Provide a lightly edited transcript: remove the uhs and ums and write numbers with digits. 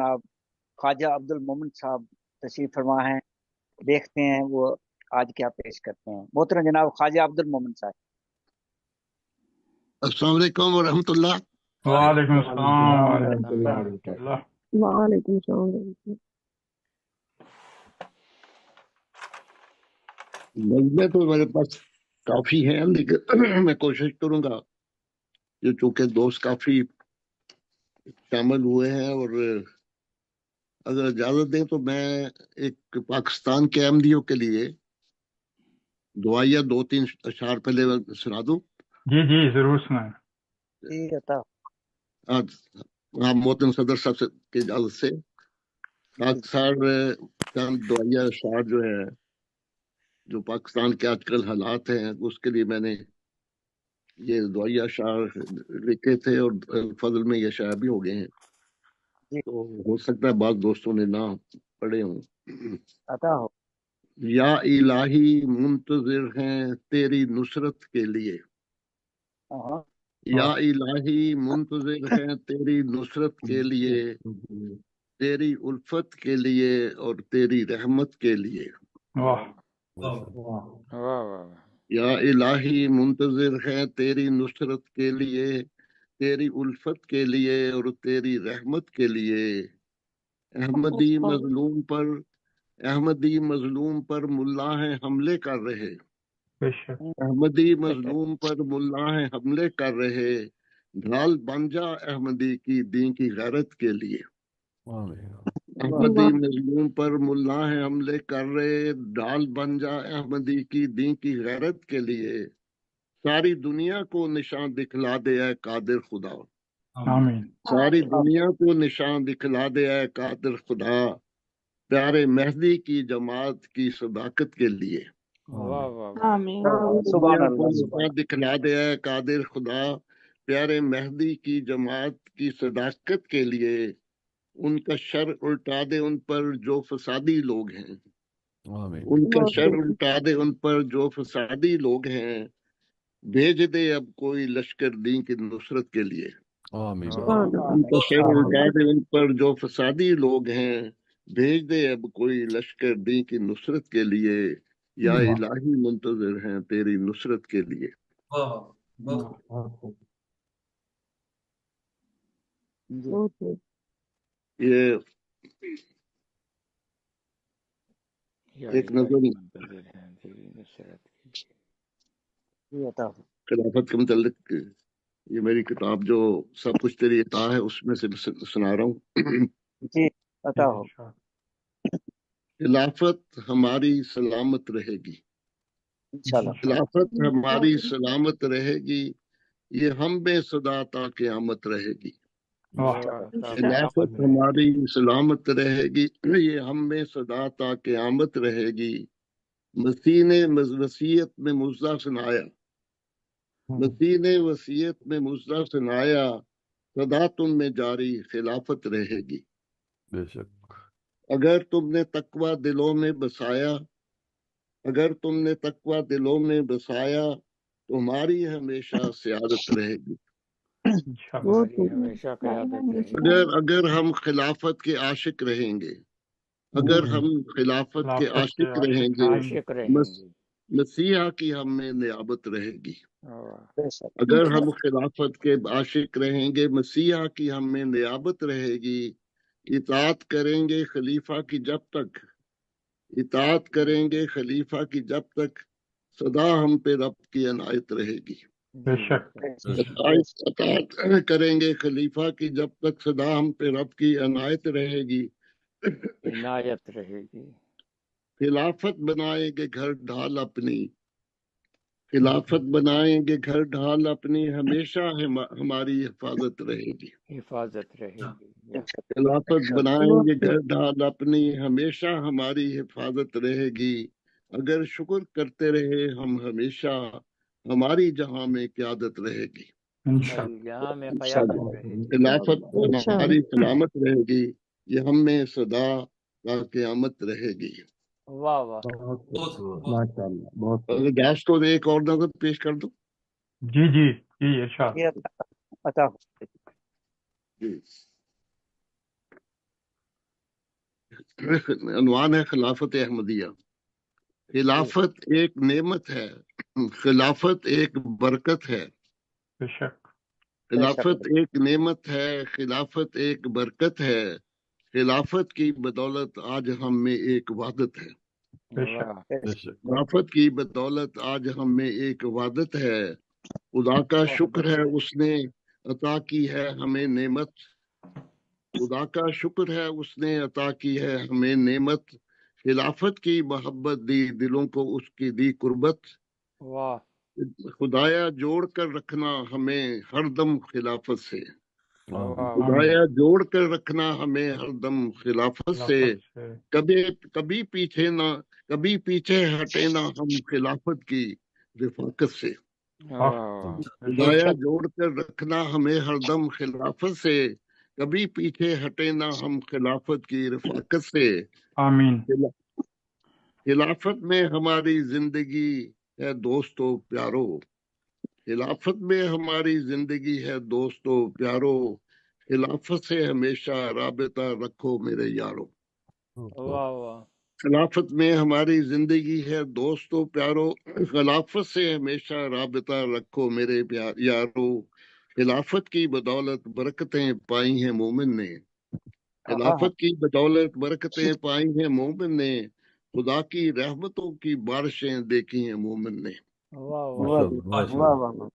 जनाब ख्वाजा अब्दुल मोमिन साहब तशरीफ फरमा हैं। देखते हैं वो आज क्या पेश करते हैं। मोहतरम जनाब ख्वाजा अब्दुल मोमिन साहब। अस्सलाम वालेकुम वरहमतुल्लाह। वालेकुम अस्सलाम वालेकुम वरहमतुल्लाह। सलाम। नज़में तो मेरे पास काफी हैं, लेकिन मैं कोशिश करूंगा जो चूंकि दोस्त काफी शामिल हुए हैं, और अगर इजाजत दें तो मैं एक पाकिस्तान के अहमदियों के लिए दुआया 2-3 अशआर पहले सुना दूं। जी जी जरूर सुनाएं। जी अता। आज हाँ, मोहतरम सदर साहब से की इजाजत से अक्सर चंद दुआया अशआर जो है, जो पाकिस्तान के आजकल हालात हैं, उसके लिए मैंने ये दुआया अशआर लिखे थे, और फजल में ये शाया भी हो गए हैं। जी तो हो सकता है बाद दोस्तों ने ना पढ़े हों। अता हो। या इलाही मुंतजिर हैं तेरी नुसरत के लिए, हाँ, या इलाही मुंतजिर हैं तेरी नुसरत के लिए, तेरी उल्फत के लिए और तेरी रहमत के लिए। वाह वाह वाह। या इलाही मुंतजिर हैं तेरी नुसरत के लिए, तेरी उल्फत के लिए और तेरी रहमत के लिए। अहमदी मजलूम पर मुल्ला हैं हमले कर रहे, बेशक अहमदी मजलूम पर मुल्ला हैं हमले कर रहे, ढाल बन जा अहमदी की दीन की गैरत के लिए। अहमदी मजलूम पर मुल्ला हैं हमले कर रहे, ढाल बन जा अहमदी की दीन की गैरत के लिए। सारी दुनिया को निशान दिखला दे ऐ कादिर खुदा, आमीन। सारी दुनिया को निशान दिखला दे ऐ कादिर खुदा, प्यारे मेहदी की जमात की सदाकत के लिए। वाह वाह। आमीन। सुभान दुनिया को अल्लाह सुभान। निशान दिखला दे ऐ कादिर खुदा, प्यारे मेहदी की जमात की सदाकत के लिए। उनका शर उल्टा दे उन पर जो फसादी लोग हैं, उनका शर उल्टा दे उन पर जो फसादी लोग हैं। भेज दे अब कोई लश्कर दीन की नुसरत के लिए, उनका शर उल्टा दे उन पर जो फसादी लोग हैं। भेज दे अब कोई लश्कर दीन की नुसरत के लिए। या इलाही मुंतजिर हैं तेरी नुसरत के लिए। ये एक नजर मुंतजिर हैं तेरी नुसरत के लिए। जी अता हो। खिलाफत के मुतल्लिक ये मेरी किताब जो सब कुछ तेरी अता है उसमें से सुना रहा हूँ। जी अता हो। खिलाफत हमारी सलामत रहेगी, इंशाल्लाह। खिलाफत हमारी सलामत रहेगी, ये हम में सदा ता क़यामत रहेगी। खिलाफत हमारी सलामत रहेगी, ये हम में सदा ता क़यामत रहेगी। मसीह ने वसीयत में मुज़्ज़ा सुनाया, मसीह ने वसीयत में मुज़्ज़ा सुनाया, सदा तुम में जारी खिलाफत रहेगी। बेशक अगर तुमने तकवा दिलों में बसाया, अगर तुमने तकवा दिलों में बसाया, तुम्हारी हमेशा सियादत रहेगी। हमेशा क़यादत रहेगी। अगर हम खिलाफत के आशिक रहेंगे, अगर हम खिलाफत के आशिक रहेंगे, आशिक रहेंगे। मसीहा की हम में नियाबत रहेगी। बेशक। अगर हम खिलाफत के आशिक रहेंगे, मसीहा की हम में नियाबत रहेगी। इताअत करेंगे खलीफा की जब तक, इताअत करेंगे खलीफा की जब तक, सदा हम पे रब की अनायत रहेगी। बेशक इताअत करेंगे खलीफा की जब तक, सदा हम पे रब की अनायत रहेगी। इनायत रहेगी। खिलाफत बनाएंगे घर ढाल अपनी, खिलाफत बनाएंगे घर ढाल अपनी, हमेशा हमारी हिफाजत रहेगी। हिफाजत रहेगी। खिलाफत बनाएंगे घर ढाल अपनी, हमेशा हमारी हिफाजत रहेगी। अगर शुक्र करते रहे हम हमेशा, हमारी जहां में क़यादत रहेगी। यहाँ में क़यादत रहेगी। खिलाफत हमारी सलामत रहेगी, ये हम में सदा ता क़यामत रहेगी। वाह वाह। माशाअल्लाह। बहुत गैस तो एक और नजर पेश कर दो। जी जी जी इरशाद। ये अता हो। जी। عنوان ہے خلافت احمدیہ۔ خلافت ایک نعمت ہے، خلافت ایک برکت ہے، بے شک خلافت ایک نعمت ہے، خلافت ایک برکت ہے، خلافت کی بدولت آج ہم میں ایک وحدت ہے، بے شک واہ خلافت کی بدولت آج ہم میں ایک وحدت ہے، خدا کا شکر ہے اس نے عطا کی ہے ہمیں نعمت، خدا کا شکر ہے اس نے عطا کی ہے ہمیں نعمت، خلافت کی محبت دی دلوں کو اس کی دی قربت، واہ خدایا جوڑ کر رکھنا ہمیں ہر دم خلافت سے، واہ خدایا جوڑ کر رکھنا ہمیں ہر دم خلافت سے، خلافت سے کبھی پیچھے ہٹے نہ ہم خلافت کی رفاقت سے، واہ بے خدایا شک جوڑ کر رکھنا ہمیں ہر دم خلافت سے، کبھی پیچھے ہٹے نہ ہم خلافت کی رفاقت سے، آمین خلافت میں ہماری زندگی ہے دوستو پیارو، خلافت میں ہماری زندگی ہے دوستو پیارو، خلافت سے ہمیشہ رابطہ رکھو میرے یارو، واہ واہ خلافت میں ہماری زندگی ہے دوستو پیارو، خلافت سے ہمیشہ رابطہ رکھو میرے یارو، خلافت کی بدولت برکتیں پائی ہیں مومن نے، خلافت کی بدولت برکتیں پائی ہیں مومن نے، خدا کی رحمتوں کی بارشیں دیکھی ہیں مومن نے، واہ واہ واہ واہ واہ